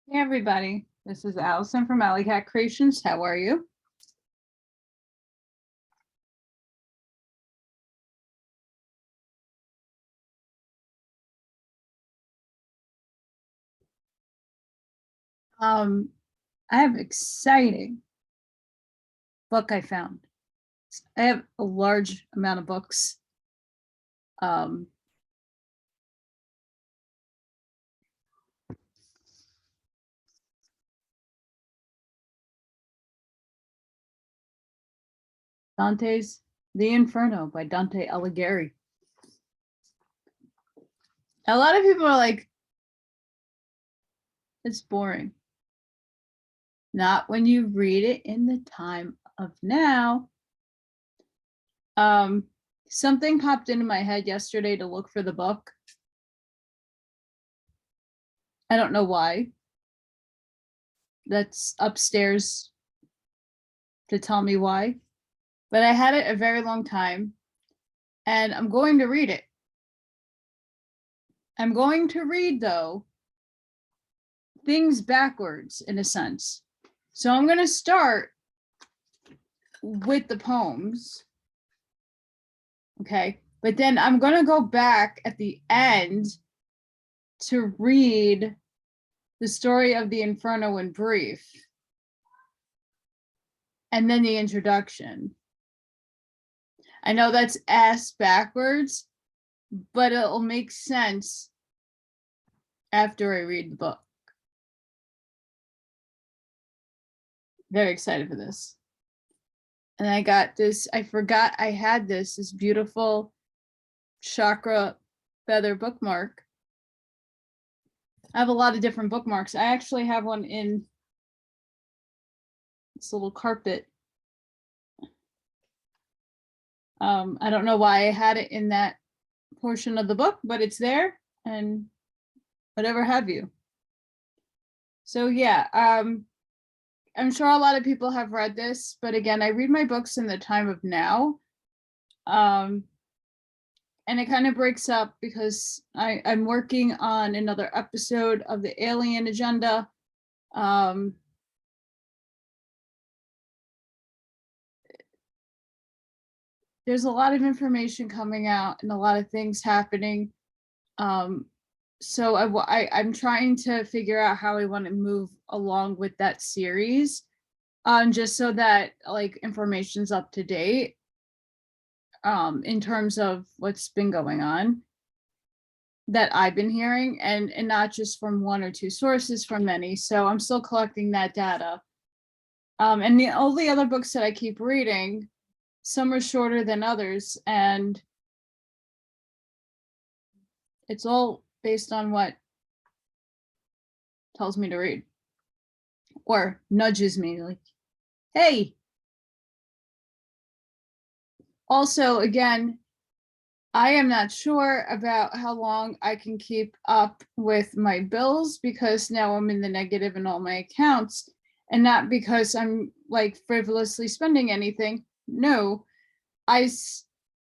Hey everybody, this is Allison from Allykatkreations. How are you? I have an exciting book I found. I have a large amount of books. Dante's The Inferno by Dante Alighieri. A lot of people are like, it's boring. Not when you read it in the time of now. Something popped into my head yesterday to look for the book. I don't know why. That's upstairs to tell me why. But I had it a very long time, and I'm going to read it. I'm going to read, though, things backwards in a sense. So I'm going to start with the poems. Okay. But then I'm going to go back at the end to read the story of the Inferno in brief. And then the introduction. I know that's ass backwards, but it'll make sense after I read the book. Very excited for this. And I got this, I forgot I had this beautiful chakra feather bookmark. I have a lot of different bookmarks. I actually have one in this little carpet. I don't know why I had it in that portion of the book, but it's there and whatever have you. So yeah, I'm sure a lot of people have read this, but again, I read my books in the time of now. And it kind of breaks up because I'm working on another episode of the Alien Agenda. There's a lot of information coming out and a lot of things happening. So I'm trying to figure out how I want to move along with that series, just so that like information's up to date, in terms of what's been going on that I've been hearing, and not just from one or two sources, from many. So I'm still collecting that data. And the only other books that I keep reading, some are shorter than others, and it's all based on what tells me to read or nudges me like, hey. Also, again, I am not sure about how long I can keep up with my bills because now I'm in the negative in all my accounts, and not because I'm like frivolously spending anything. No, I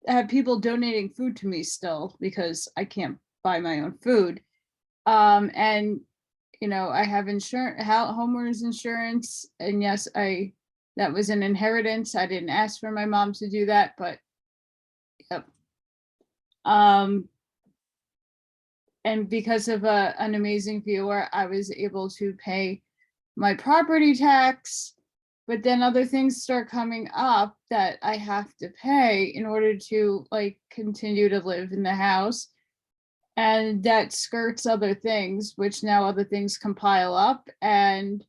have people donating food to me still because I can't buy my own food. And you know, I have insurance, homeowners insurance, and yes, that was an inheritance. I didn't ask for my mom to do that, but yep. And because of an amazing viewer, I was able to pay my property tax, but then other things start coming up that I have to pay in order to like continue to live in the house. And that skirts other things, which now other things compile up, and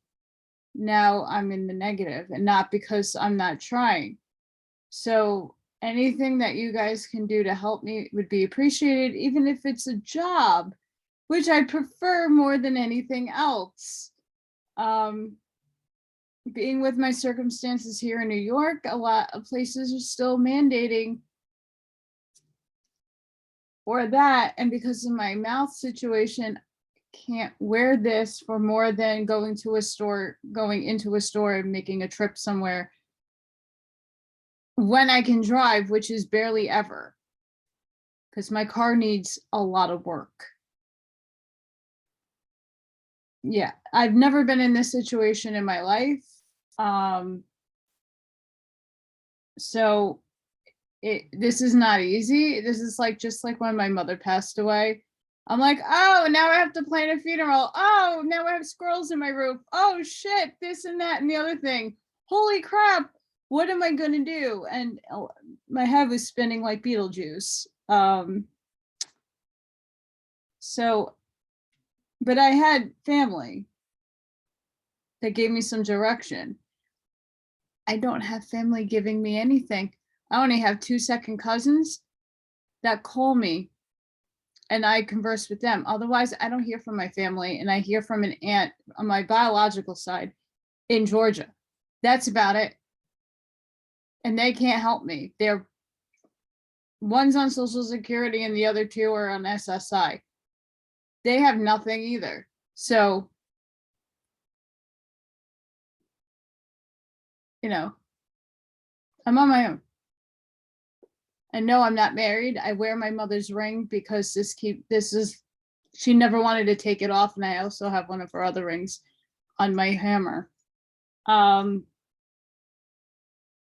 now I'm in the negative, and not because I'm not trying. So anything that you guys can do to help me would be appreciated, even if it's a job, which I prefer more than anything else. Being with my circumstances here in New York, a lot of places are still mandating or that, and because of my mouth situation, can't wear this for more than going into a store and making a trip somewhere when I can drive, which is barely ever, because my car needs a lot of work. yeah, I've never been in this situation in my life. So this is not easy. This is like just like when my mother passed away. I'm like, oh, now I have to plan a funeral. Oh, now I have squirrels in my roof. Oh shit, this and that and the other thing. Holy crap, what am I gonna do? And my head was spinning like Beetlejuice. So, but I had family that gave me some direction. I don't have family giving me anything. I only have 2 second cousins that call me and I converse with them. Otherwise, I don't hear from my family, and I hear from an aunt on my biological side in Georgia. That's about it. And they can't help me. They're one's on Social Security and the other 2 are on SSI. They have nothing either. So, you know, I'm on my own. And no, I'm not married. I wear my mother's ring because she never wanted to take it off. And I also have one of her other rings on my hammer.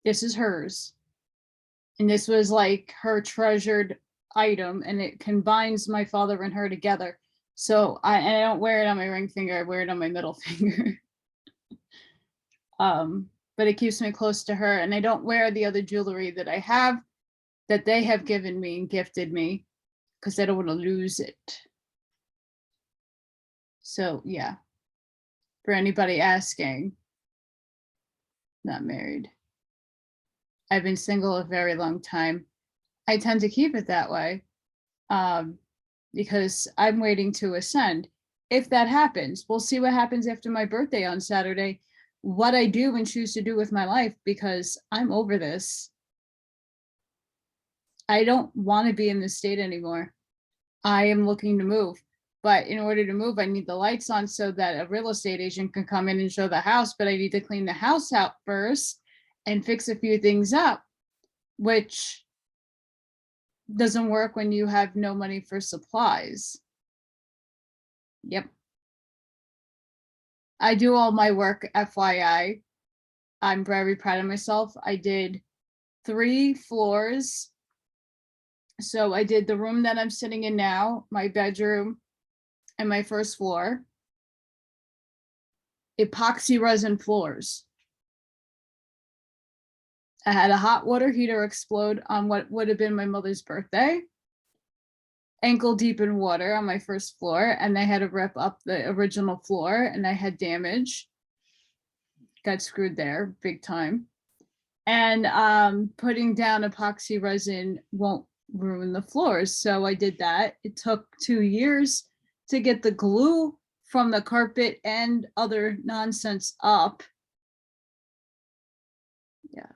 This is hers. And this was like her treasured item, and it combines my father and her together. So I don't wear it on my ring finger, I wear it on my middle finger. But it keeps me close to her, and I don't wear the other jewelry that I have that they have given me and gifted me because I don't want to lose it. So yeah, for anybody asking, not married. I've been single a very long time. I tend to keep it that way because I'm waiting to ascend. If that happens, we'll see what happens after my birthday on Saturday, what I do and choose to do with my life, because I'm over this. I don't want to be in this state anymore. I am looking to move, but in order to move, I need the lights on so that a real estate agent can come in and show the house, but I need to clean the house out first and fix a few things up, which doesn't work when you have no money for supplies. Yep. I do all my work, FYI. I'm very proud of myself. I did 3 floors. So I did the room that I'm sitting in now, my bedroom, and my first floor. Epoxy resin floors. I had a hot water heater explode on what would have been my mother's birthday. Ankle deep in water on my first floor, and they had to rip up the original floor, and I had damage. Got screwed there big time. And putting down epoxy resin won't ruin the floors. So I did that. It took 2 years to get the glue from the carpet and other nonsense up. Yeah.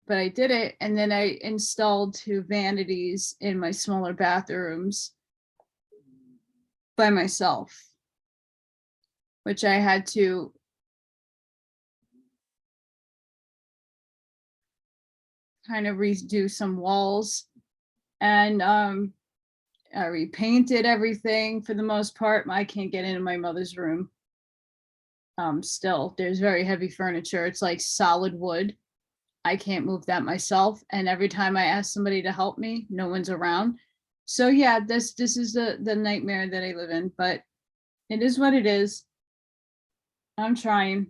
But I did it, and then I installed 2 vanities in my smaller bathrooms by myself, which I had to kind of redo some walls, and I repainted everything for the most part. I can't get into my mother's room. Still, there's very heavy furniture. It's like solid wood. I can't move that myself. And every time I ask somebody to help me, no one's around. So yeah, this is the nightmare that I live in, but it is what it is. I'm trying.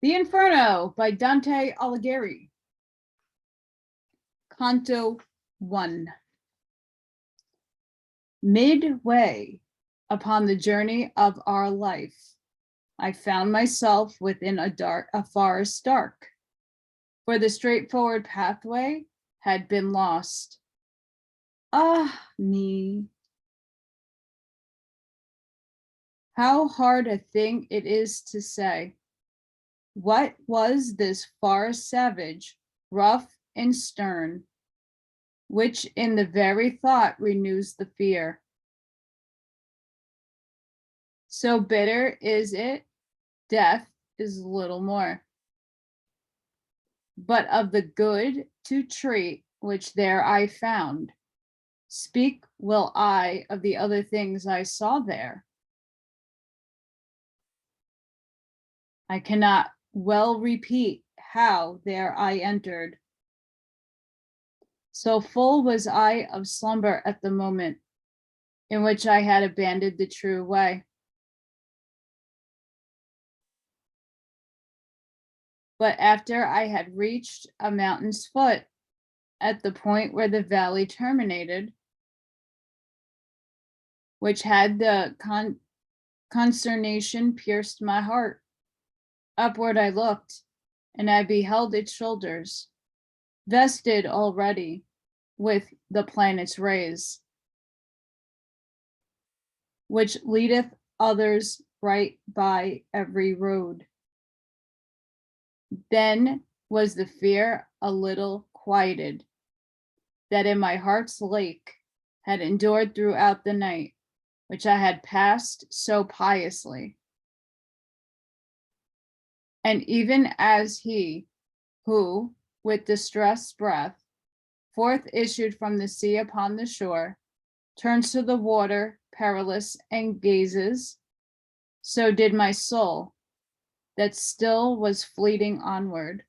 The Inferno by Dante Alighieri. Canto 1. Midway upon the journey of our life, I found myself within a forest dark, where the straightforward pathway had been lost. Ah, me. How hard a thing it is to say. What was this forest savage, rough and stern, which in the very thought renews the fear? So bitter is it, death is little more. But of the good to treat which there I found, Speak will I of the other things I saw there. I cannot well repeat how there I entered. So full was I of slumber at the moment in which I had abandoned the true way. But after I had reached a mountain's foot at the point where the valley terminated, which had the consternation pierced my heart, upward I looked, and I beheld its shoulders, vested already with the planet's rays, which leadeth others right by every road. Then was the fear a little quieted that in my heart's lake had endured throughout the night, which I had passed so piously. And even as he who, with distressed breath, forth issued from the sea upon the shore, turns to the water perilous and gazes, so did my soul, that still was fleeting onward,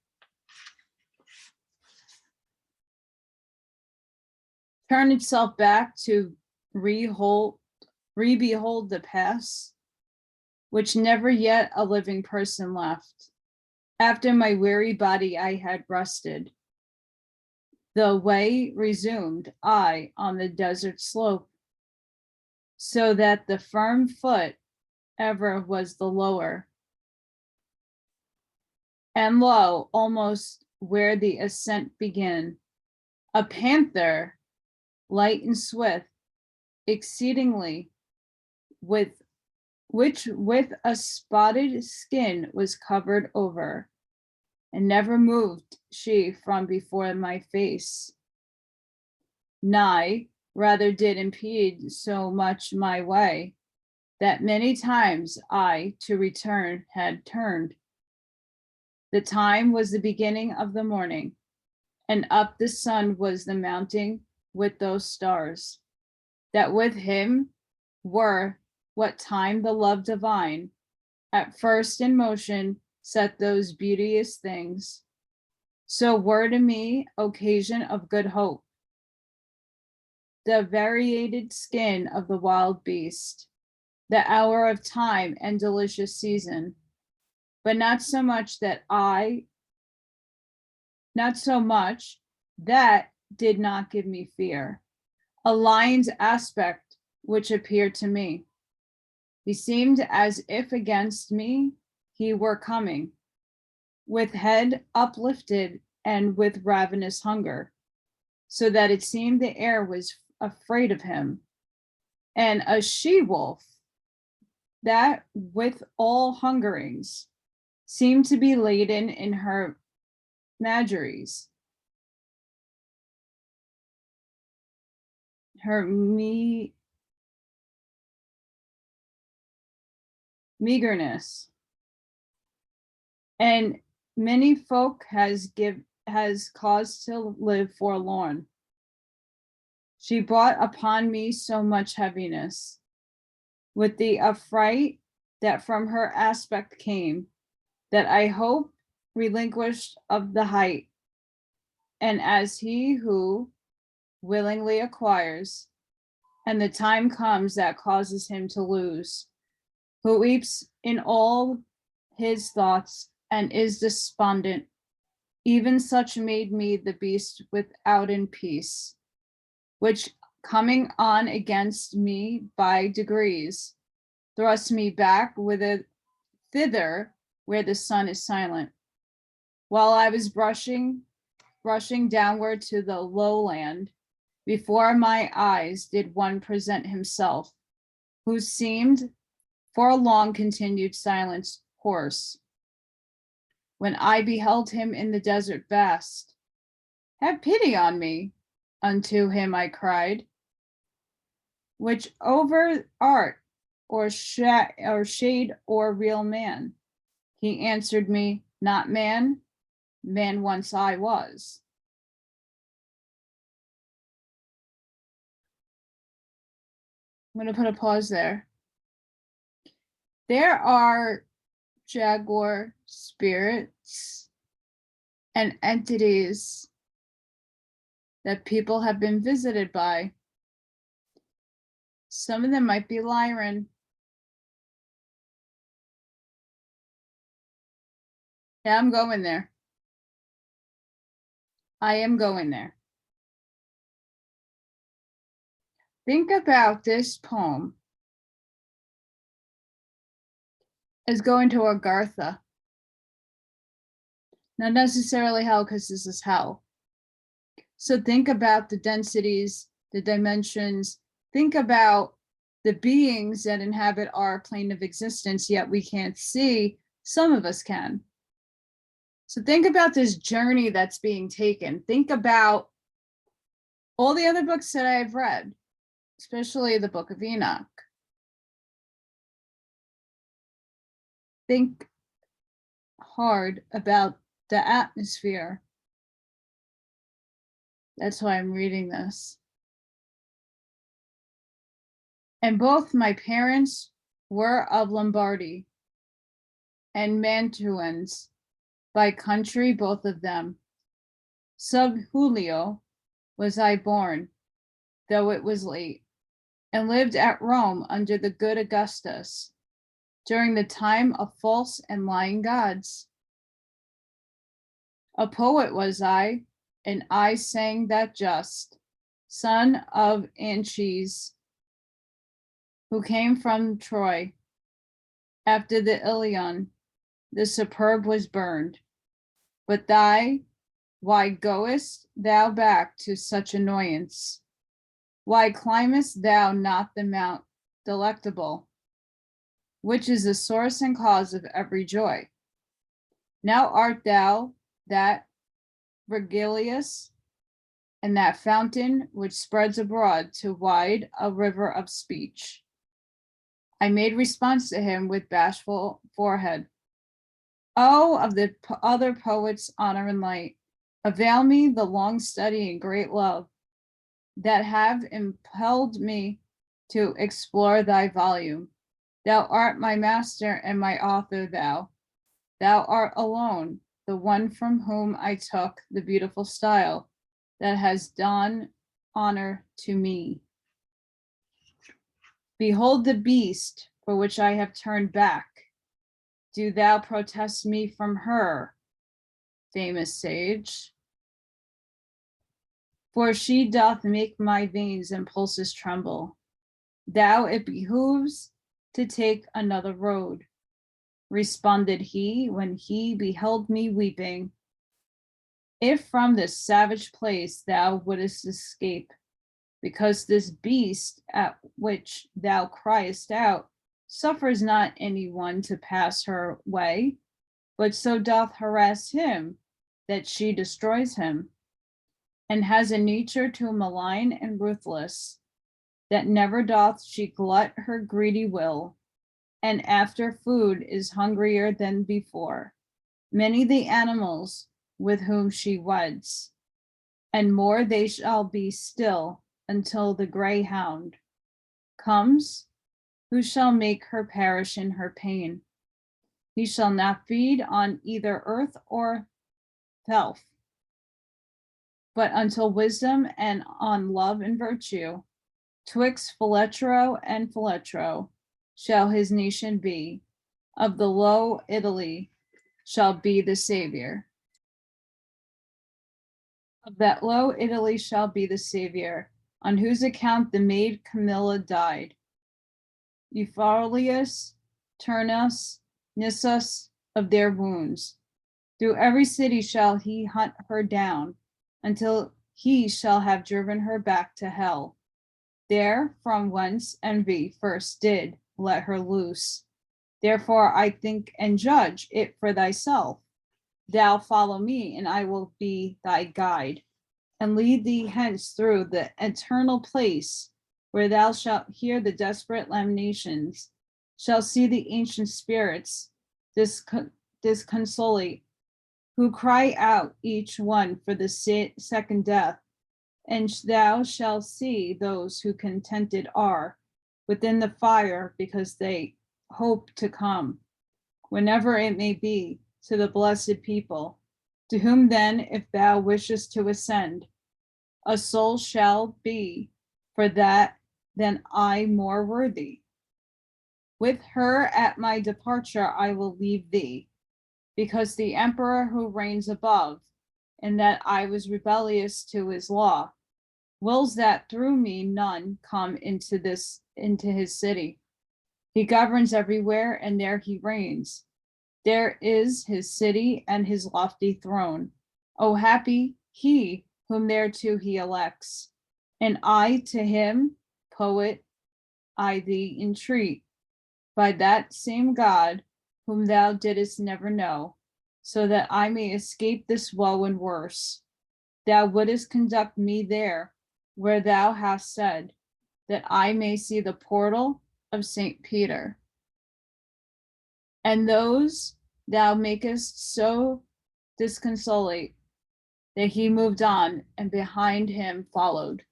turn itself back to re-behold the past, which never yet a living person left. After my weary body I had rested, the way resumed I on the desert slope, so that the firm foot ever was the lower. And lo, almost where the ascent began, a panther, light and swift, exceedingly, which with a spotted skin was covered over, and never moved she from before my face. Nigh, rather did impede so much my way, that many times I to return had turned. The time was the beginning of the morning, and up the sun was the mounting with those stars, that with him were what time the love divine at first in motion set those beauteous things. So were to me occasion of good hope, the variated skin of the wild beast, the hour of time and delicious season, but not so much that did not give me fear. A lion's aspect which appeared to me. He seemed as if against me he were coming, with head uplifted and with ravenous hunger, so that it seemed the air was afraid of him. And a she-wolf, that with all hungerings, seemed to be laden in her meagres, her meagerness, and many folk has caused to live forlorn. She brought upon me so much heaviness, with the affright that from her aspect came, that I hope relinquished of the height, and as he who willingly acquires, and the time comes that causes him to lose, who weeps in all his thoughts and is despondent, even such made me the beast without in peace, which coming on against me by degrees, thrust me back thither where the sun is silent. While I was rushing downward to the lowland, before my eyes did one present himself, who seemed for a long continued silence hoarse. When I beheld him in the desert vast, have pity on me, unto him I cried, which over art or shade or real man? He answered me, not man, man once I was. I'm going to put a pause there. There are jaguar spirits and entities that people have been visited by. Some of them might be Lyran. Yeah, I'm going there. I am going there. Think about this poem as going to Agartha. Not necessarily hell, because this is hell. So think about the densities, the dimensions. Think about the beings that inhabit our plane of existence, yet we can't see. Some of us can. So think about this journey that's being taken. Think about all the other books that I've read, especially the Book of Enoch. Think hard about the atmosphere. That's why I'm reading this. And both my parents were of Lombardy and Mantuans by country, both of them. Sub Julio was I born, though it was late, and lived at Rome under the good Augustus, during the time of false and lying gods. A poet was I, and I sang that just, son of Anchises, who came from Troy. After the Ilion, the superb was burned. But why goest thou back to such annoyance? Why climbest thou not the mount delectable, which is the source and cause of every joy? Now art thou that Virgilius, and that fountain which spreads abroad to wide a river of speech. I made response to him with bashful forehead. Oh, of the other poets' honor and light, avail me the long study and great love that have impelled me to explore thy volume. Thou art my master and my author, thou. Thou art alone, the one from whom I took the beautiful style that has done honor to me. Behold the beast for which I have turned back. Do thou protest me from her, famous sage? For she doth make my veins and pulses tremble. Thou it behooves to take another road, responded he when he beheld me weeping. If from this savage place thou wouldest escape, because this beast at which thou criest out suffers not any one to pass her way, but so doth harass him that she destroys him, and has a nature to malign and ruthless, that never doth she glut her greedy will, and after food is hungrier than before. Many the animals with whom she weds, and more they shall be still until the greyhound comes, who shall make her perish in her pain. He shall not feed on either earth or pelf, but until wisdom and on love and virtue, twixt Feletro and Feletro, shall his nation be. Of the low Italy shall be the savior. Of that low Italy shall be the savior, on whose account the maid Camilla died. Euphorlius, Turnus, Nissus, of their wounds. Through every city shall he hunt her down, until he shall have driven her back to hell. There, from whence envy first did let her loose. Therefore I think and judge it for thyself. Thou follow me, and I will be thy guide, and lead thee hence through the eternal place, where thou shalt hear the desperate lamentations, shall see the ancient spirits disconsolate, who cry out each one for the second death, and thou shalt see those who contented are within the fire, because they hope to come, whenever it may be, to the blessed people, to whom then, if thou wishest to ascend, a soul shall be, for that than I more worthy. With her at my departure I will leave thee, because the emperor who reigns above, and that I was rebellious to his law, wills that through me none come into his city. He governs everywhere, and there he reigns. There is his city and his lofty throne. O happy he whom thereto he elects. And I to him, poet, I thee entreat, by that same God whom thou didst never know, so that I may escape this woe and worse. Thou wouldest conduct me there, where thou hast said, that I may see the portal of St. Peter. And those thou makest so disconsolate, that he moved on, and behind him followed.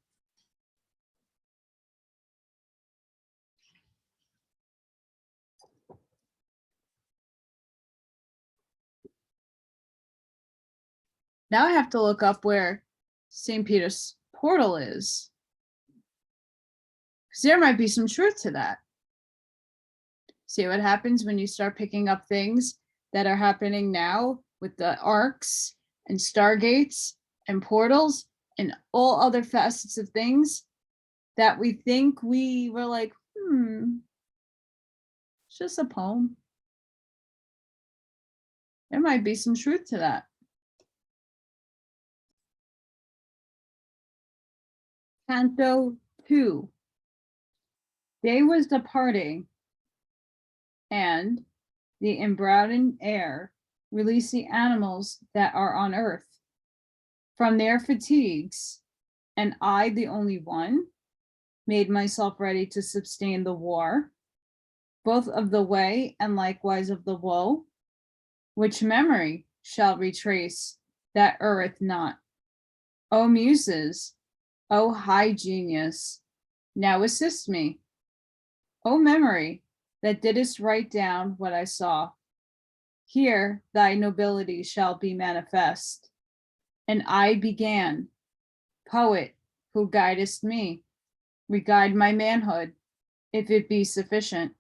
Now I have to look up where St. Peter's portal is, because there might be some truth to that. See what happens when you start picking up things that are happening now with the arcs and stargates and portals and all other facets of things that we think we were like, it's just a poem. There might be some truth to that. Canto 2. Day was departing, and the embrowned air released the animals that are on earth from their fatigues, and I, the only one, made myself ready to sustain the war, both of the way and likewise of the woe, which memory shall retrace that erreth not. O muses, O high genius, now assist me. O memory, that didst write down what I saw, here thy nobility shall be manifest. And I began, poet, who guidest me, re-guide my manhood, if it be sufficient.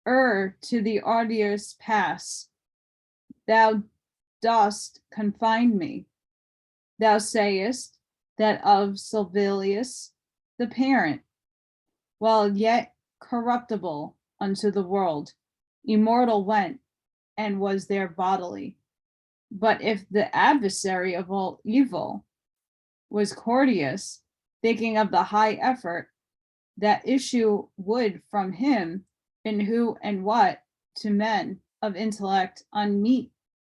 To the arduous pass, thou dost confine me. Thou sayest that of Silvilius, the parent, while yet corruptible unto the world, immortal went, and was there bodily. But if the adversary of all evil was courteous, thinking of the high effort that issue would from him, in who and what to men of intellect unmeet,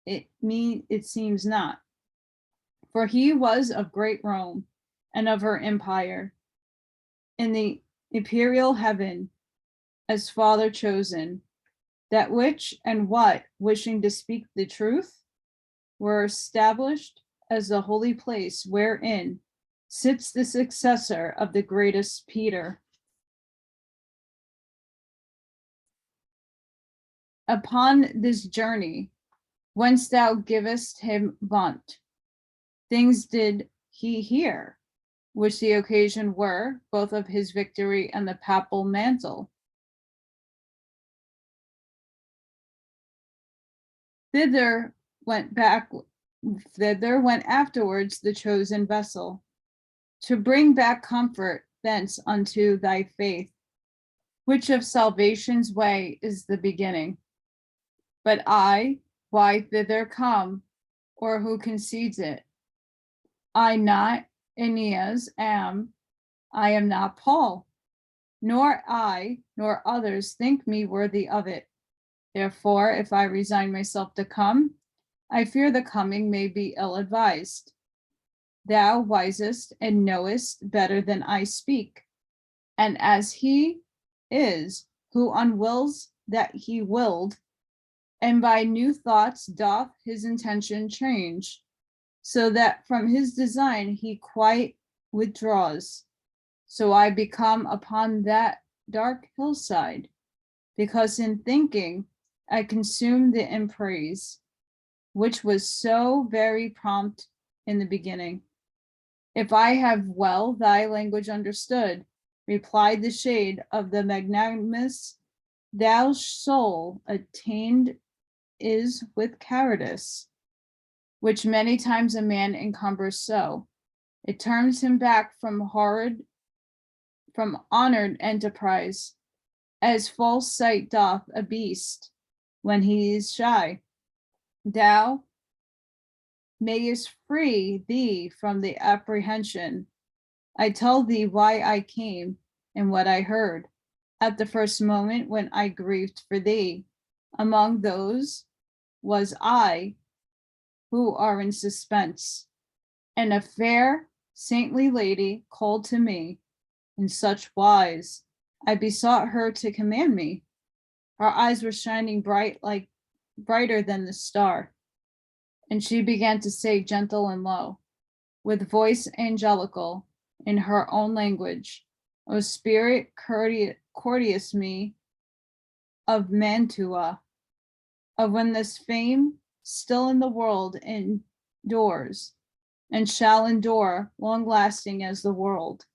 it seems not. For he was of great Rome, and of her empire, in the imperial heaven, as father chosen, that which and what, wishing to speak the truth, were established as the holy place wherein sits the successor of the greatest Peter. Upon this journey, whence thou givest him vaunt, things did he hear, which the occasion were both of his victory and the papal mantle. Thither went afterwards the chosen vessel, to bring back comfort thence unto thy faith, which of salvation's way is the beginning. But I, why thither come, or who concedes it? I not Aeneas am, I am not Paul, nor I, nor others think me worthy of it. Therefore, if I resign myself to come, I fear the coming may be ill-advised. Thou wisest and knowest better than I speak, and as he is who unwills that he willed, and by new thoughts doth his intention change, so that from his design he quite withdraws. So I become upon that dark hillside, because in thinking I consumed the embrace, which was so very prompt in the beginning. If I have well thy language understood, replied the shade of the magnanimous, thou soul attained is with cowardice, which many times a man encumbers so. It turns him back from honored enterprise, as false sight doth a beast when he is shy. Thou mayest free thee from the apprehension. I tell thee why I came and what I heard at the first moment when I grieved for thee. Among those was I who are in suspense, and a fair saintly lady called to me in such wise. I besought her to command me. Her eyes were shining brighter than the star. And she began to say gentle and low, with voice angelical, in her own language, O spirit courteous me of Mantua, of when this fame still in the world endures, and shall endure long lasting as the world.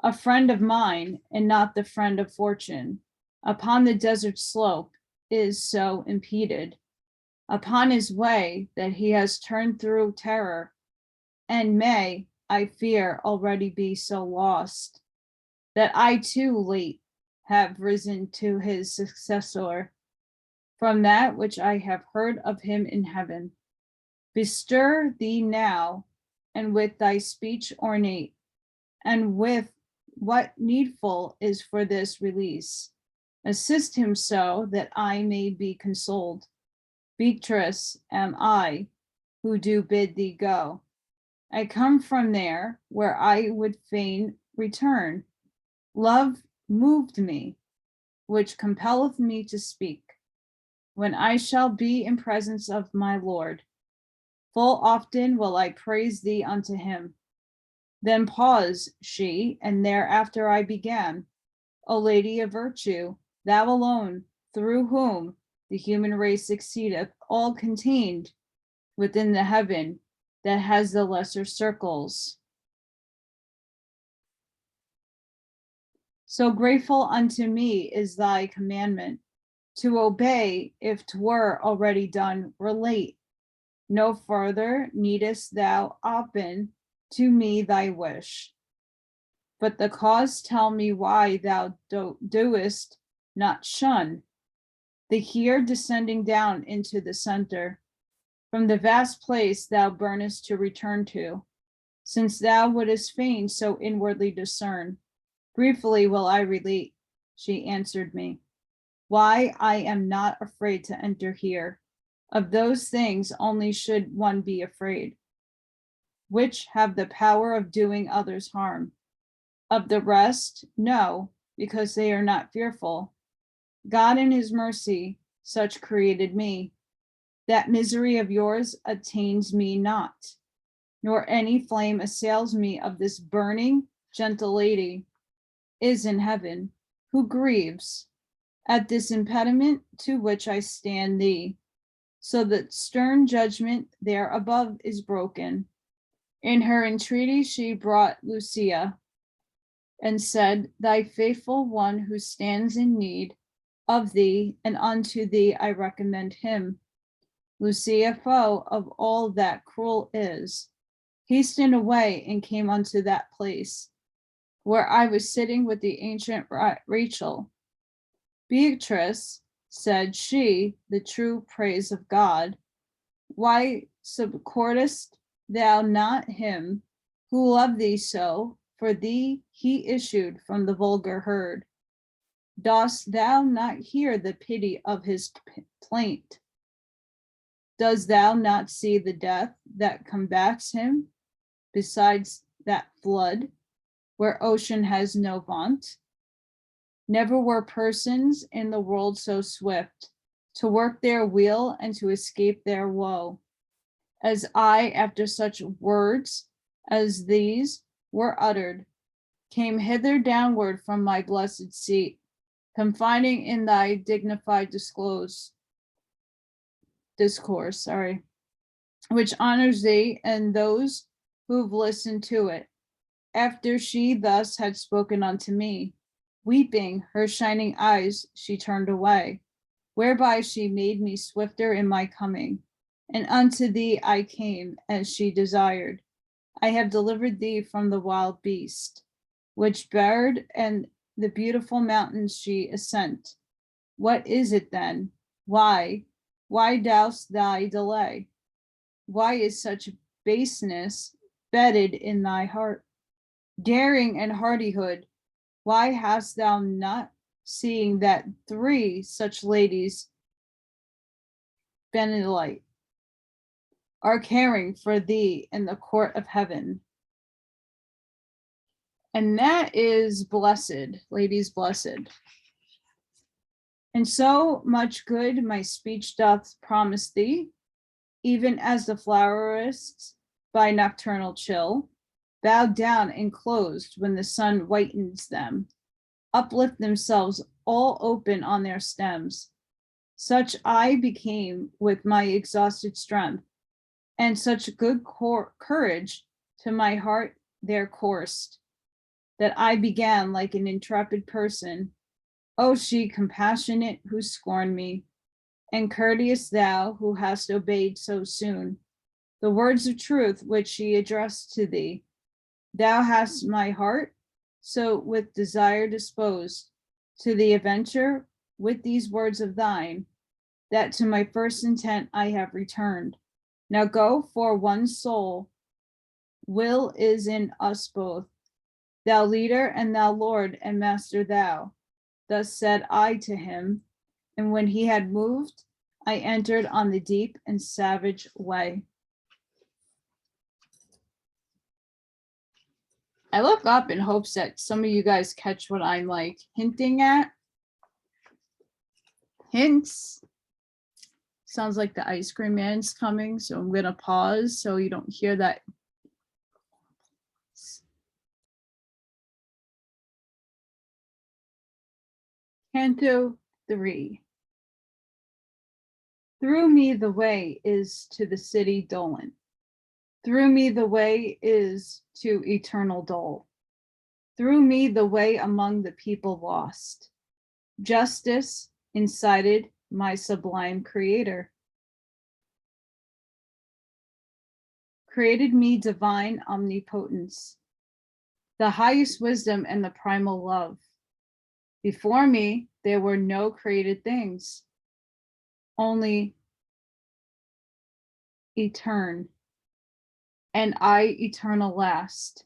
A friend of mine, and not the friend of fortune, upon the desert slope is so impeded, upon his way that he has turned through terror, and may, I fear, already be so lost, that I too late have risen to his successor, from that which I have heard of him in heaven. Bestir thee now, and with thy speech ornate, and with what needful is for this release, assist him so that I may be consoled. Beatrice am I, who do bid thee go. I come from there where I would fain return. Love moved me, which compelleth me to speak, when I shall be in presence of my Lord. Full often will I praise thee unto him. Then pause she, and thereafter I began. O Lady of virtue, thou alone, through whom the human race succeedeth, all contained within the heaven that has the lesser circles. So grateful unto me is thy commandment, to obey if 'twere already done, relate. No further needest thou open to me thy wish. But the cause tell me why thou doest not shun the here descending down into the center, from the vast place thou burnest to return to, since thou wouldest fain so inwardly discern. Briefly will I relate, she answered me, why I am not afraid to enter here. Of those things only should one be afraid, which have the power of doing others harm. Of the rest, no, because they are not fearful. God in his mercy such created me. That misery of yours attains me not, nor any flame assails me of this burning, gentle lady is in heaven, who grieves at this impediment to which I stand thee, so that stern judgment there above is broken. In her entreaty she brought Lucia, and said, thy faithful one who stands in need of thee, and unto thee I recommend him. Lucia, foe of all that cruel is, hastened away and came unto that place where I was sitting with the ancient Rachel. Beatrice, said she, the true praise of God, why supportest thou not him who loved thee so? For thee he issued from the vulgar herd. Dost thou not hear the pity of his plaint? Dost thou not see the death that combats him? Besides that flood, where ocean has no vaunt, never were persons in the world so swift to work their weal and to escape their woe, as I after such words as these were uttered. came hither downward from my blessed seat, confining in thy dignified discourse, which honors thee and those who've listened to it. After she thus had spoken unto me, weeping, her shining eyes she turned away, whereby she made me swifter in my coming. And unto thee I came, as she desired. I have delivered thee from the wild beast, which bared and the beautiful mountains she ascent. What is it then? Why dost thou delay? Why is such baseness bedded in thy heart? Daring and hardihood, why hast thou not seeing that 3 such ladies, Benelite, are caring for thee in the court of heaven? And that is blessed, ladies blessed. And so much good my speech doth promise thee, even as the flowerists by nocturnal chill, bowed down and closed when the sun whitens them, uplift themselves all open on their stems. Such I became with my exhausted strength, and such good courage to my heart there coursed, that I began like an intrepid person. O she compassionate who scorned me, and courteous thou who hast obeyed so soon the words of truth which she addressed to thee. Thou hast my heart so with desire disposed to the adventure with these words of thine, that to my first intent I have returned. Now go, for one soul will is in us both, thou leader and thou Lord and master thou. Thus said I to him, and when he had moved, I entered on the deep and savage way. I look up in hopes that some of you guys catch what I'm like hinting at. Hints. Sounds like the ice cream man's coming, so I'm gonna pause so you don't hear that. Canto 3. Through me the way is to the city dolent. Through me the way is to eternal dole. Through me the way among the people lost. Justice incited my sublime creator. Created me divine omnipotence, the highest wisdom and the primal love. Before me, there were no created things, only etern, and I eternal last.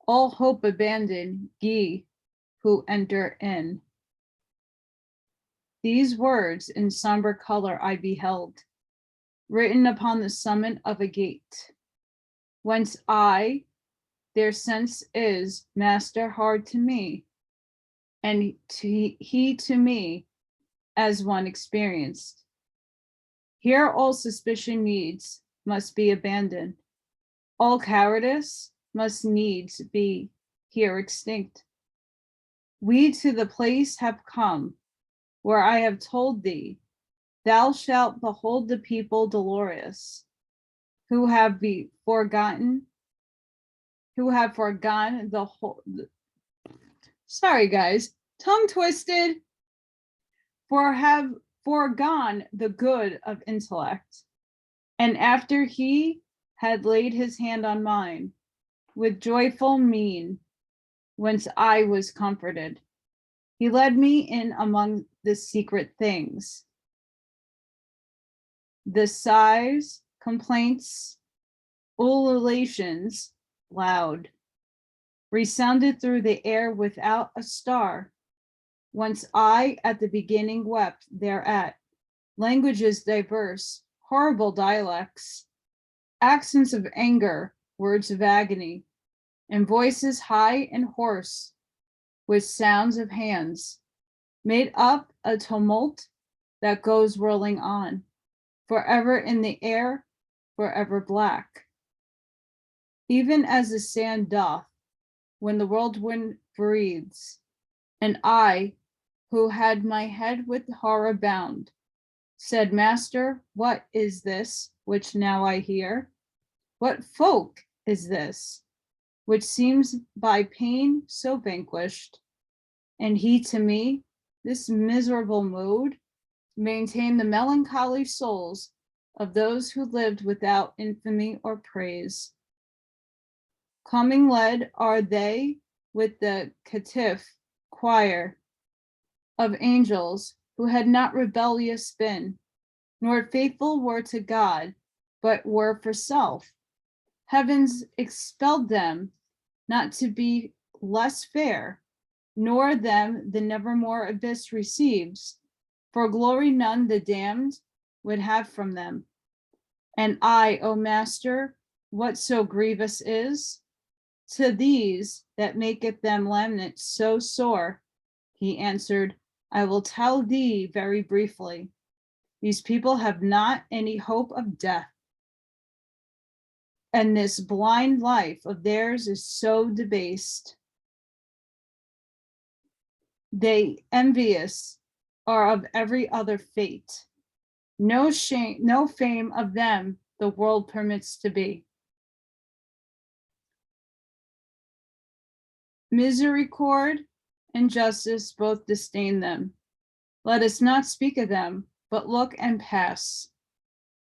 All hope abandon ye who enter in. These words in somber color I beheld, written upon the summit of a gate, whence I, their sense is master hard to me, and he to me as one experienced. Here all suspicion needs must be abandoned. All cowardice must needs be here extinct. We to the place have come where I have told thee, thou shalt behold the people dolorous, who have forgotten the whole, sorry guys, tongue twisted, have foregone the good of intellect. And after he had laid his hand on mine, with joyful mien, whence I was comforted, he led me in among the secret things. The sighs, complaints, ululations loud, resounded through the air without a star, whence I at the beginning wept thereat. Languages diverse, horrible dialects, accents of anger, words of agony, and voices high and hoarse, with sounds of hands, made up a tumult that goes rolling on, forever in the air, forever black. Even as the sand doth when the whirlwind breathes. And I, who had my head with horror bound, said, Master, what is this which now I hear? What folk is this, which seems by pain so vanquished? And he to me, this miserable mood, maintained the melancholy souls of those who lived without infamy or praise. Coming led are they with the caitiff choir of angels who had not rebellious been, nor faithful were to God, but were for self. Heavens expelled them not to be less fair, nor them the nevermore abyss receives, for glory none the damned would have from them. And I, O Master, what so grievous is? To these that maketh them lament so sore, he answered, I will tell thee very briefly. These people have not any hope of death. And this blind life of theirs is so debased. They envious are of every other fate. No shame, no fame of them the world permits to be. Misericord and justice both disdain them. Let us not speak of them, but look and pass.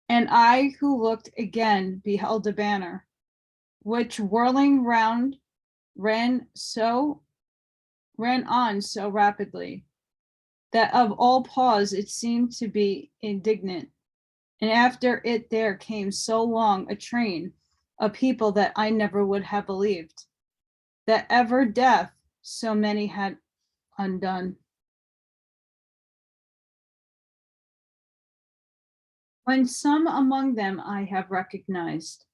And I who looked again beheld a banner, which whirling round ran on so rapidly, that of all pause it seemed to be indignant. And after it there came so long a train of people that I never would have believed, that ever death so many had undone. When some among them I have recognized,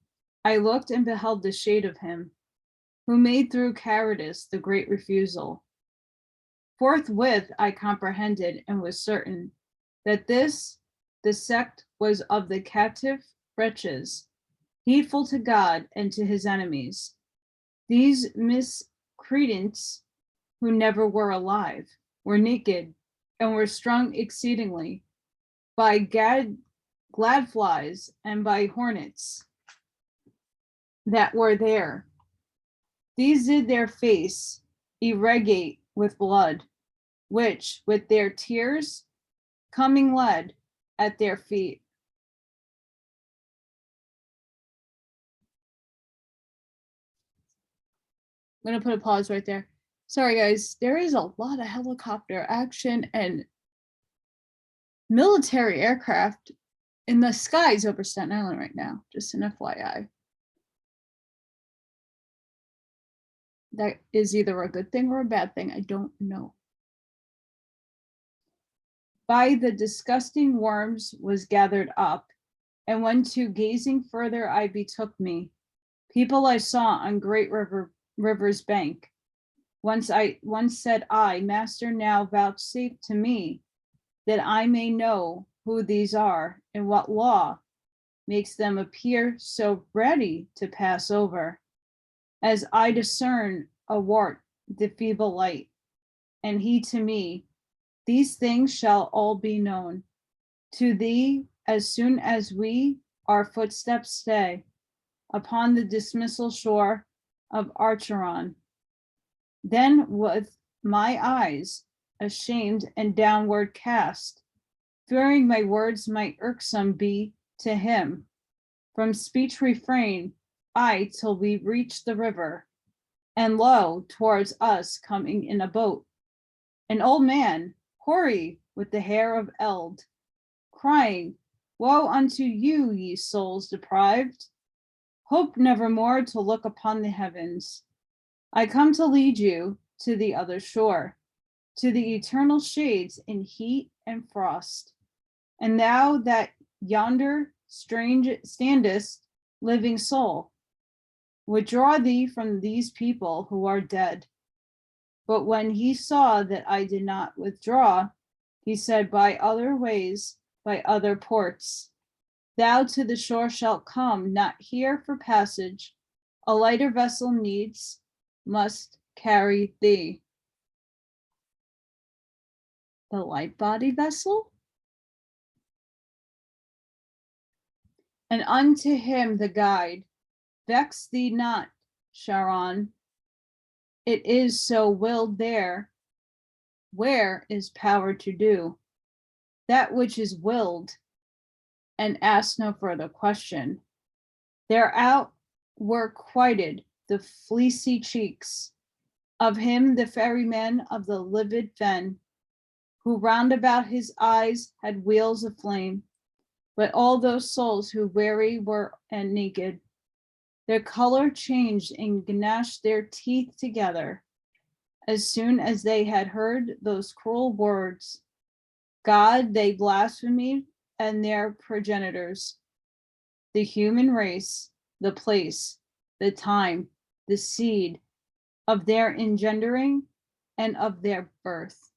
I looked and beheld the shade of him, who made through cowardice the great refusal. Forthwith I comprehended and was certain that this, the sect was of the captive wretches, heedful to God and to his enemies. These miscreants, who never were alive, were naked, and were strung exceedingly by gladflies and by hornets that were there. These did their face irrigate with blood, which with their tears coming led at their feet. I'm going to put a pause right there. Sorry, guys. There is a lot of helicopter action and military aircraft in the skies over Staten Island right now. Just an FYI. That is either a good thing or a bad thing. I don't know. By the disgusting worms was gathered up, and when to gazing further I betook me, people I saw on great river's bank. Once said I, Master, now vouchsafe to me, that I may know who these are, and what law makes them appear so ready to pass over, as I discern athwart the feeble light. And he to me, these things shall all be known to thee as soon as we our footsteps stay upon the dismissal shore of Acheron. Then with my eyes ashamed and downward cast, fearing my words might irksome be to him, from speech refrain I till we reach the river, and lo, towards us coming in a boat, an old man, hoary with the hair of eld, crying, Woe unto you, ye souls deprived! Hope nevermore to look upon the heavens. I come to lead you to the other shore, to the eternal shades in heat and frost. And thou that yonder strange standest, living soul, would draw thee from these people who are dead. But when he saw that I did not withdraw, he said, By other ways, by other ports, thou to the shore shalt come, not here for passage. A lighter vessel needs, must carry thee. The light body vessel? And unto him the guide, vex thee not, Charon. It is so willed there. Where is power to do that which is willed, and ask no further question? Thereout were quited the fleecy cheeks of him, the ferryman of the livid fen, who round about his eyes had wheels of flame. But all those souls who weary were and naked, their color changed and gnashed their teeth together as soon as they had heard those cruel words. God they blasphemed, and their progenitors, the human race, the place, the time, the seed of their engendering and of their birth.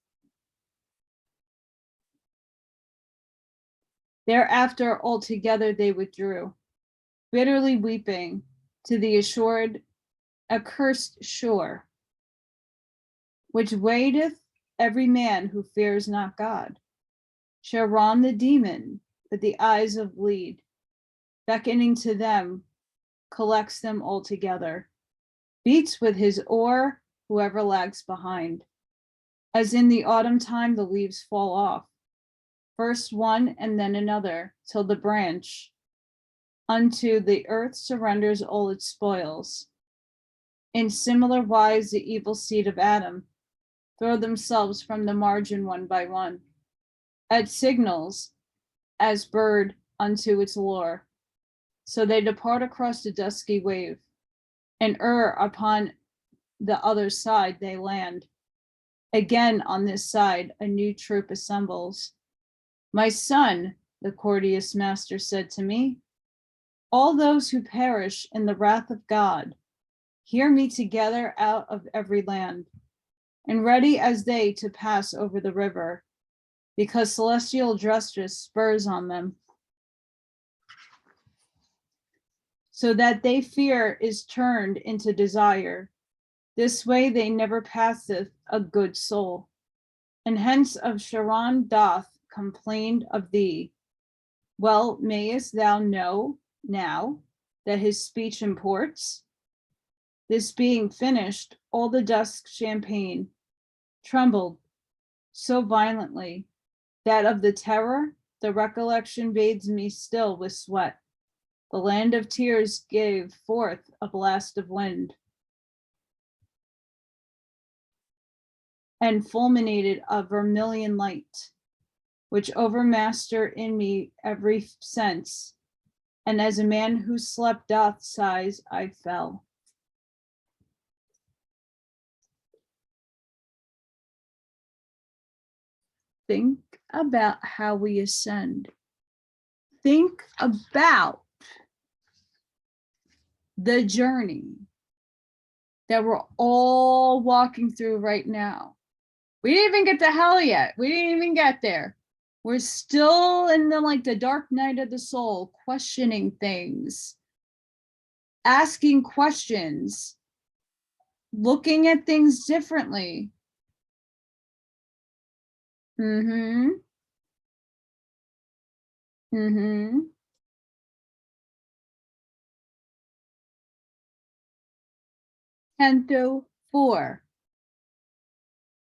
Thereafter altogether they withdrew, bitterly weeping, to the assured, accursed shore, which waiteth every man who fears not God. Charon the demon, with the eyes of lead, beckoning to them, collects them all together, beats with his oar whoever lags behind. As in the autumn time the leaves fall off, first one and then another, till the branch unto the earth surrenders all its spoils. In similar wise the evil seed of Adam throw themselves from the margin one by one, at signals as bird unto its lure. So they depart across the dusky wave, and upon the other side they land. Again on this side a new troop assembles. My son, the courteous master said to me, all those who perish in the wrath of God, hear me together out of every land, and ready as they to pass over the river, because celestial justice spurs on them, so that they fear is turned into desire. This way they never passeth a good soul, and hence of Charon doth complained of thee. Well, mayest thou know now that his speech imports? This being finished, all the dusk champagne trembled so violently that of the terror the recollection bathes me still with sweat. The land of tears gave forth a blast of wind, and fulminated a vermilion light, which overmastered in me every sense, and as a man who slept doth sighs, I fell. Think about how we ascend. Think about the journey that we're all walking through right now. We didn't even get to hell yet. We didn't even get there. We're still in the dark night of the soul, questioning things, asking questions, looking at things differently. Canto 4.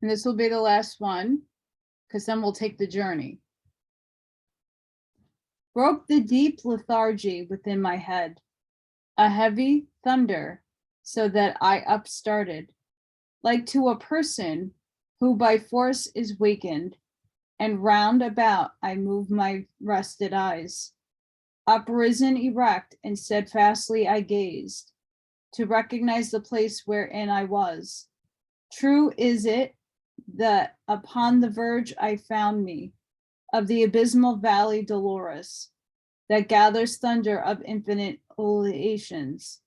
And this will be the last one, because then we'll take the journey. Broke the deep lethargy within my head, a heavy thunder, so that I upstarted, like to a person who by force is wakened, and round about I move my rested eyes. Uprisen erect and steadfastly I gazed, to recognize the place wherein I was. True is it that upon the verge I found me, of the abysmal valley dolorous, that gathers thunder of infinite oleations.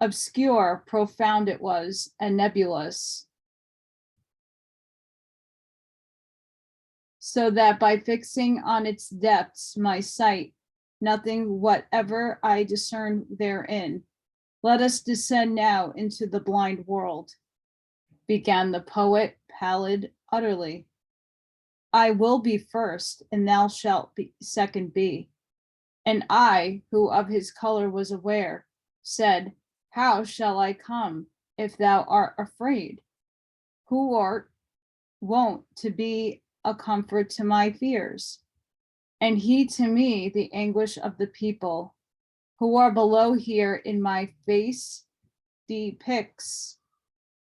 Obscure, profound it was, and nebulous, so that by fixing on its depths my sight, nothing whatever I discerned therein, Let us descend now into the blind world, began the poet, pallid utterly. I will be first, and thou shalt be second be. And I, who of his color was aware, said, how shall I come if thou art afraid? Who art wont to be a comfort to my fears? And he to me the anguish of the people, who are below here in my face depicts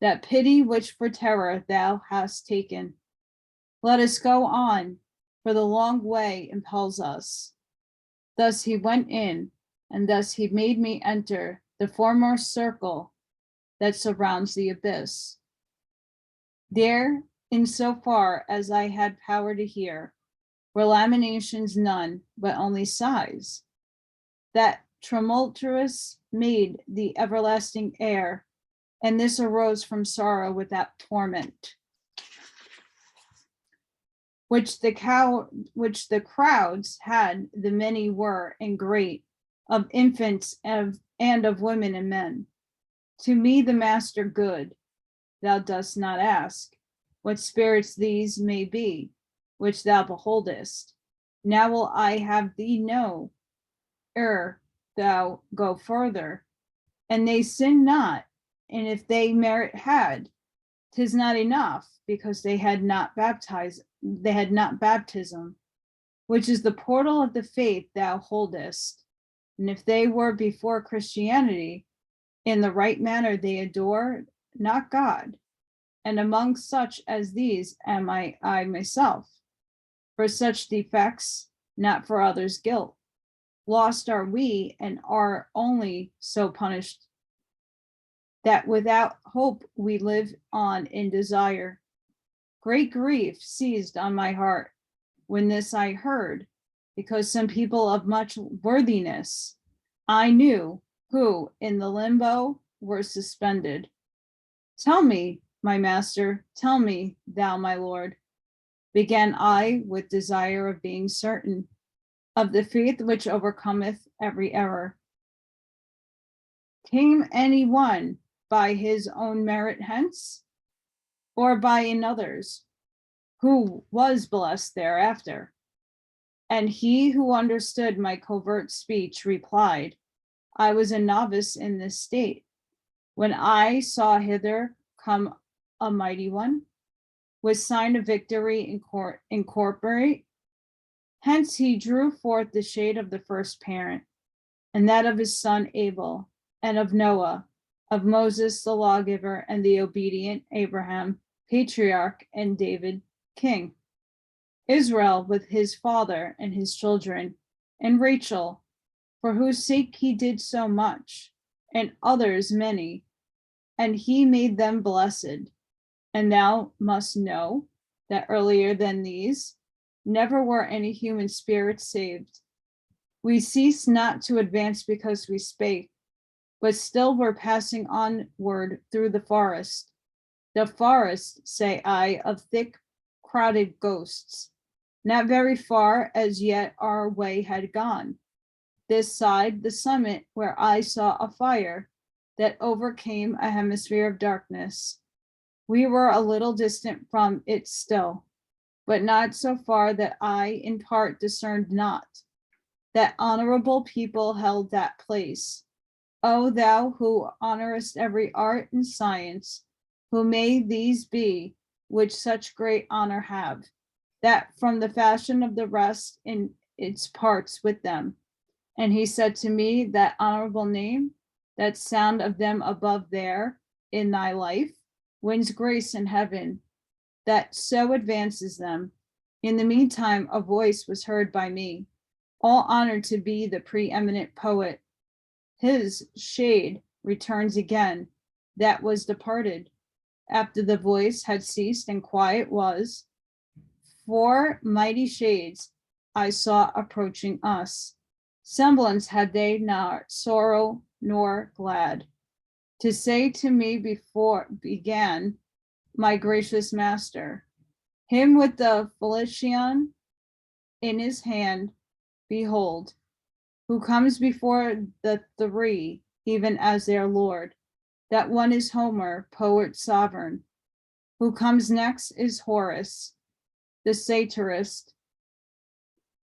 that pity which for terror thou hast taken. Let us go on, for the long way impels us. Thus he went in, and thus he made me enter the foremost circle that surrounds the abyss. There, in so far as I had power to hear, were lamentations none, but only sighs, that tumultuous made the everlasting air, and this arose from sorrow without torment, which the crowds had, the many were and great, of infants and of women and men. To me the master good, thou dost not ask what spirits these may be, which thou beholdest. Now will I have thee know, ere thou go further, and they sin not, and if they merit had, 'tis not enough, because they had not baptism, which is the portal of the faith thou holdest. And if they were before Christianity, in the right manner they adore not God. And among such as these am I myself, for such defects, not for others' guilt. Lost are we, and are only so punished, that without hope we live on in desire. Great grief seized on my heart when this I heard, because some people of much worthiness I knew, who in the limbo were suspended. Tell me, my master, tell me, thou my lord, began I with desire of being certain of the faith which overcometh every error. Came any one by his own merit hence, or by another's, who was blessed thereafter? And he who understood my covert speech replied, I was a novice in this state, when I saw hither come a mighty one, with sign of victory incorporate. Hence he drew forth the shade of the first parent, and that of his son Abel, and of Noah, of Moses the lawgiver, and the obedient Abraham, patriarch, and David, king. Israel with his father and his children, and Rachel, for whose sake he did so much, and others many, and he made them blessed. And thou must know that earlier than these, never were any human spirits saved. We ceased not to advance because we spake, but still were passing onward through the forest, say I, of thick crowded ghosts. Not very far as yet our way had gone. This side the summit, where I saw a fire that overcame a hemisphere of darkness. We were a little distant from it still, but not so far that I in part discerned not that honorable people held that place. O thou who honorest every art and science, who may these be which such great honor have, that from the fashion of the rest in its parts with them. And he said to me, that honorable name, that sound of them above there in thy life, wins grace in heaven, that so advances them. In the meantime, a voice was heard by me, all honor to be the preeminent poet. His shade returns again, that was departed. After the voice had ceased and quiet was, 4 mighty shades I saw approaching us. Semblance had they not sorrow nor glad. To say to me before began my gracious master, him with the Felician in his hand, behold, who comes before the 3 even as their lord. That one is Homer, poet sovereign. Who comes next is Horace, the satirist.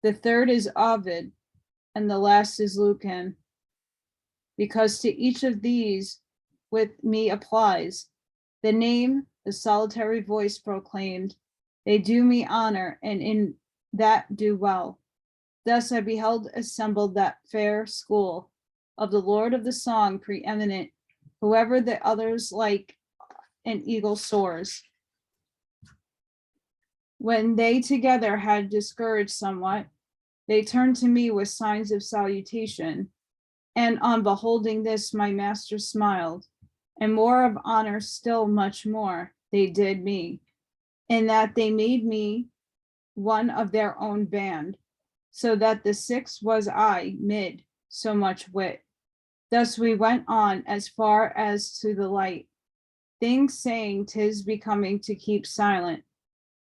The third is Ovid, and the last is Lucan. Because to each of these with me applies the name, the solitary voice proclaimed. They do me honor, and in that do well. Thus I beheld assembled that fair school of the Lord of the song preeminent, whoever the others like an eagle soars. When they together had discouraged somewhat, they turned to me with signs of salutation, and on beholding this my master smiled, and more of honor still much more they did me, in that they made me one of their own band, so that the sixth was I mid so much wit. Thus we went on as far as to the light, things saying 'tis becoming to keep silent,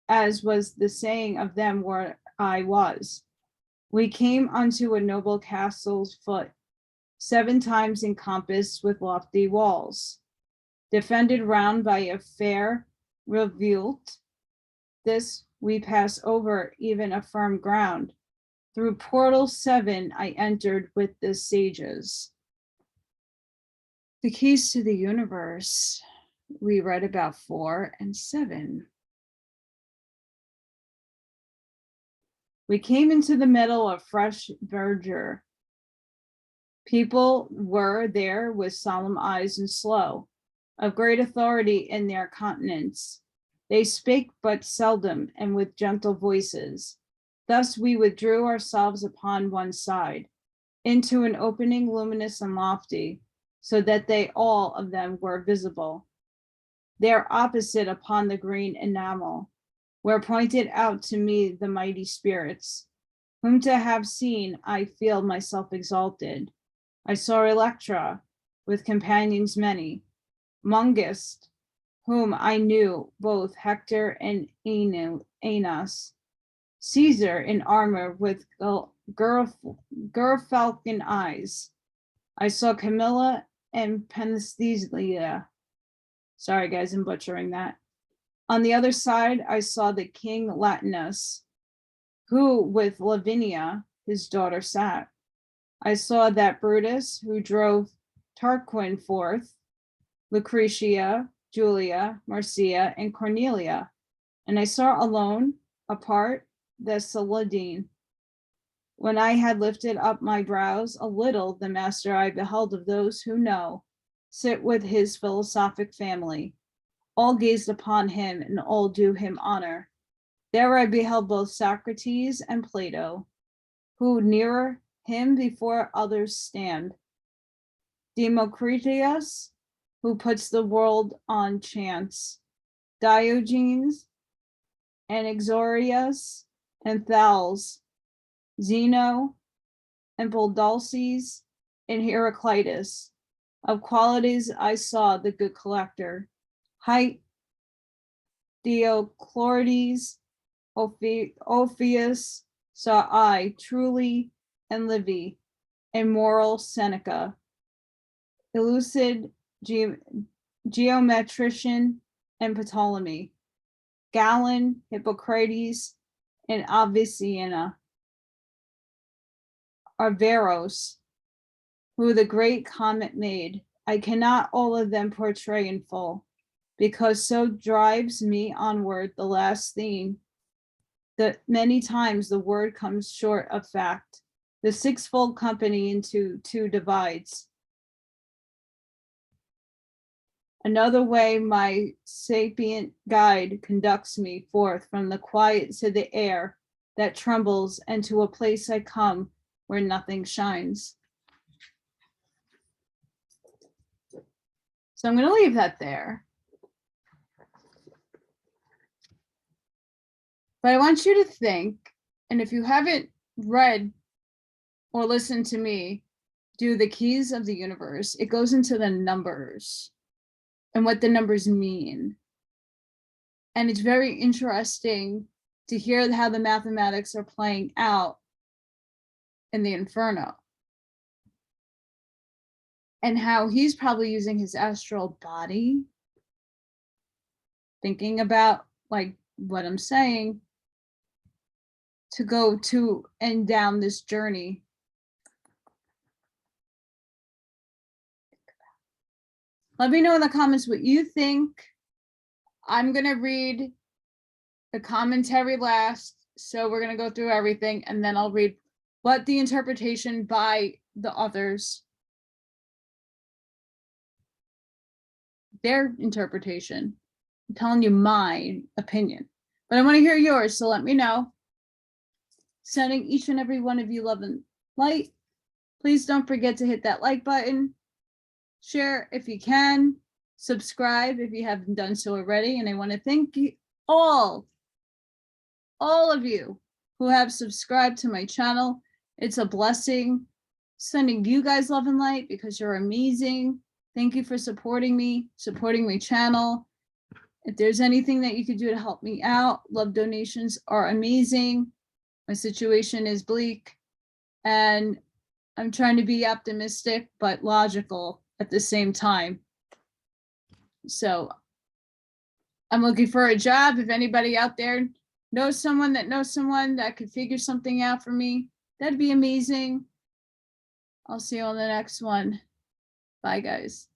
as was the saying of them where I was. We came unto a noble castle's foot, 7 times encompassed with lofty walls, defended round by a fair revolt. This we pass over even a firm ground. Through portal 7 I entered with the sages. The keys to the universe. We read about 4 and 7. We came into the middle of fresh verdure. People were there with solemn eyes and slow, of great authority in their countenance. They spake but seldom and with gentle voices. Thus we withdrew ourselves upon one side, into an opening luminous and lofty, so that they all of them were visible. There opposite upon the green enamel, where pointed out to me the mighty spirits, whom to have seen I feel myself exalted. I saw Electra with companions many, Mungist, whom I knew both Hector and Aeneas, Caesar in armor with gerfalcon eyes. I saw Camilla and Penthesilea. Sorry guys, I'm butchering that. On the other side, I saw the king Latinus, who with Lavinia, his daughter, sat. I saw that Brutus, who drove Tarquin forth, Lucretia, Julia, Marcia, and Cornelia. And I saw alone, apart, the Saladine. When I had lifted up my brows a little, the master I beheld of those who know, sit with his philosophic family. All gazed upon him, and all do him honor. There I beheld both Socrates and Plato, who nearer him before others stand. Democritus, who puts the world on chance. Diogenes, Anaxagoras, and Thales, Zeno, and Polydalces, and Heraclitus. Of qualities I saw the good collector. Height, Dioclorides, Ophius, saw I truly, and Livy, and moral Seneca, elucid geometrician, and Ptolemy, Galen, Hippocrates, and Avicenna, Averroes, who the great comet made. I cannot all of them portray in full, because so drives me onward the last theme, that many times the word comes short of fact. The sixfold company into 2 divides. Another way my sapient guide conducts me forth from the quiet to the air that trembles, and to a place I come where nothing shines. So I'm going to leave that there. But I want you to think, and if you haven't read or listened to me do the keys of the universe, it goes into the numbers and what the numbers mean. And it's very interesting to hear how the mathematics are playing out in the Inferno. and how he's probably using his astral body, thinking about like what I'm saying, to go to and down this journey. Let me know in the comments what you think. I'm going to read the commentary last, so we're going to go through everything, and then I'll read what the interpretation by the authors, their interpretation. I'm telling you my opinion, but I want to hear yours, so let me know. Sending each and every one of you love and light. Please don't forget to hit that like button, share if you can, subscribe if you haven't done so already, and I want to thank you all of you who have subscribed to my channel. It's a blessing. Sending you guys love and light because you're amazing. Thank you for supporting me, supporting my channel. If there's anything that you could do to help me out, love donations are amazing. My situation is bleak, and I'm trying to be optimistic but logical at the same time. So I'm looking for a job. If anybody out there knows someone that could figure something out for me, that'd be amazing. I'll see you on the next one. Bye, guys.